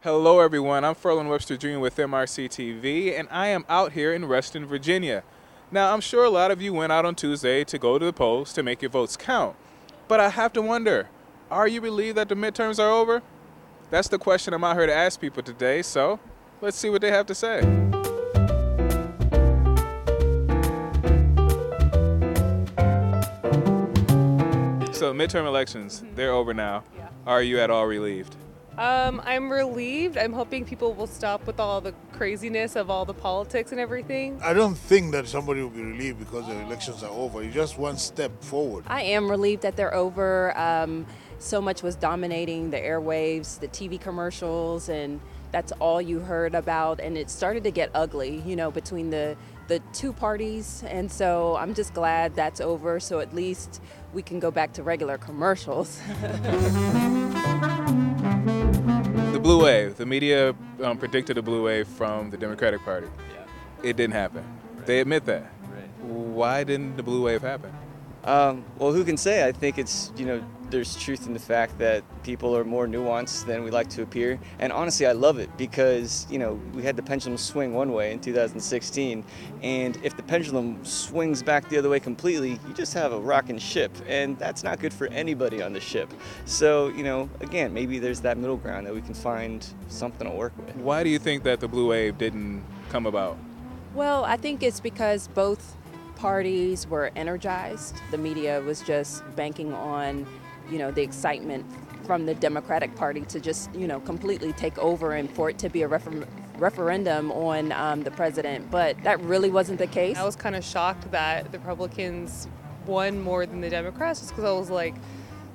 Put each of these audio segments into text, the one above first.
Hello everyone, I'm Ferlin Webster Jr. with MRC-TV, and I am out here in Reston, Virginia. Now, I'm sure a lot of you went out on Tuesday to go to the polls to make your votes count. But I have to wonder, are you relieved that the midterms are over? That's the question I'm out here to ask people today, so let's see what they have to say. So midterm elections, they're over now. Yeah. Are you at all relieved? I'm relieved. I'm hoping people will stop with all the craziness of all the politics and everything. I don't think that somebody will be relieved because the elections are over. It's just one step forward. I am relieved that they're over. So much was dominating the airwaves, the TV commercials, and that's all you heard about. And it started to get ugly, between the two parties. And so I'm just glad that's over, so at least we can go back to regular commercials. The blue wave, the media predicted a blue wave from the Democratic Party. Yeah. It didn't happen. Right. They admit that. Right. Why didn't the blue wave happen? Well, who can say? I think it's, there's truth in the fact that people are more nuanced than we like to appear. And honestly, I love it because, we had the pendulum swing one way in 2016. And if the pendulum swings back the other way completely, you just have a rocking ship. And that's not good for anybody on the ship. So, again, maybe there's that middle ground that we can find something to work with. Why do you think that the blue wave didn't come about? Well, I think it's because both parties were energized. The media was just banking on, the excitement from the Democratic Party to just, completely take over and for it to be a referendum on the president. But that really wasn't the case. I was kind of shocked that the Republicans won more than the Democrats, just because I was like,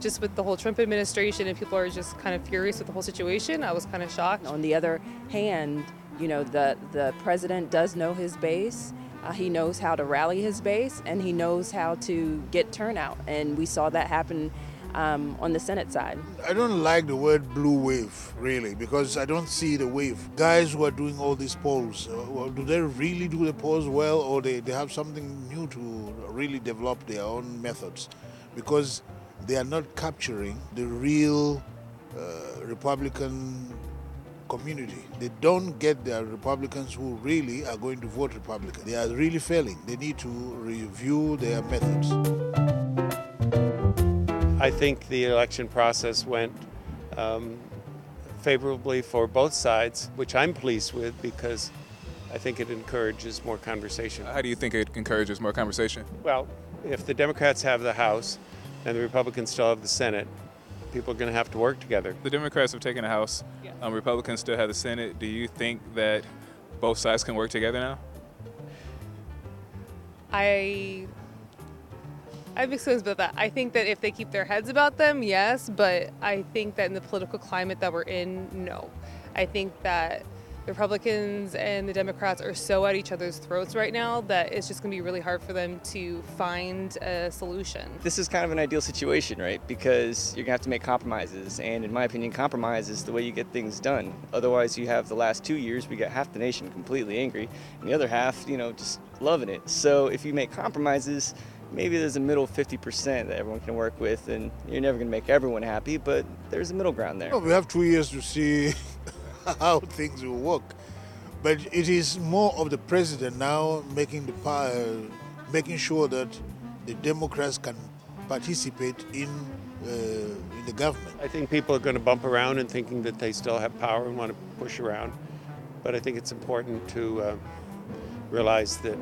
just with the whole Trump administration and people are just kind of furious with the whole situation, I was kind of shocked. On the other hand, the president does know his base. He knows how to rally his base, and he knows how to get turnout. And we saw that happen on the Senate side. I don't like the word blue wave, really, because I don't see the wave. Guys who are doing all these polls, do they really do the polls well, or they have something new to really develop their own methods? Because they are not capturing the real Republican community. They don't get their Republicans who really are going to vote Republican. They are really failing. They need to review their methods. I think the election process went favorably for both sides, which I'm pleased with because I think it encourages more conversation. How do you think it encourages more conversation? Well, if the Democrats have the House and the Republicans still have the Senate, people are going to have to work together. The Democrats have taken the House. Yes. Republicans still have the Senate. Do you think that both sides can work together now? I have mixed feelings about that. I think that if they keep their heads about them, yes, but I think that in the political climate that we're in, no. I think that the Republicans and the Democrats are so at each other's throats right now that it's just going to be really hard for them to find a solution. This is kind of an ideal situation, right? Because you're going to have to make compromises. And in my opinion, compromise is the way you get things done. Otherwise, you have the last 2 years, we got half the nation completely angry, and the other half, just loving it. So if you make compromises, maybe there's a middle 50% that everyone can work with, and you're never going to make everyone happy, but there's a middle ground there. Well, we have 2 years to see how things will work. But it is more of the president now making sure that the Democrats can participate in the government. I think people are going to bump around and thinking that they still have power and want to push around. But I think it's important to realize that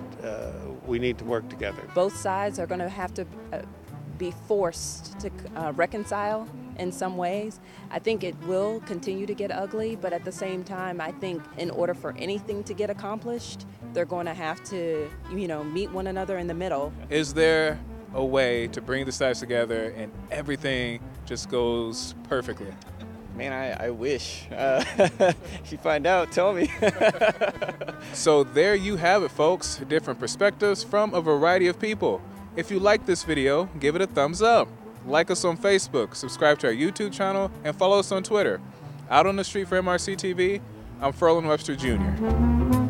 we need to work together. Both sides are going to have to be forced to reconcile in some ways. I think it will continue to get ugly, but at the same time, I think in order for anything to get accomplished, they're going to have to, meet one another in the middle. Is there a way to bring the sides together and everything just goes perfectly? Man, I wish. If you find out, tell me. So there you have it, folks. Different perspectives from a variety of people. If you like this video, give it a thumbs up. Like us on Facebook, subscribe to our YouTube channel, and follow us on Twitter. Out on the street for MRC TV, I'm Ferlin Webster Jr.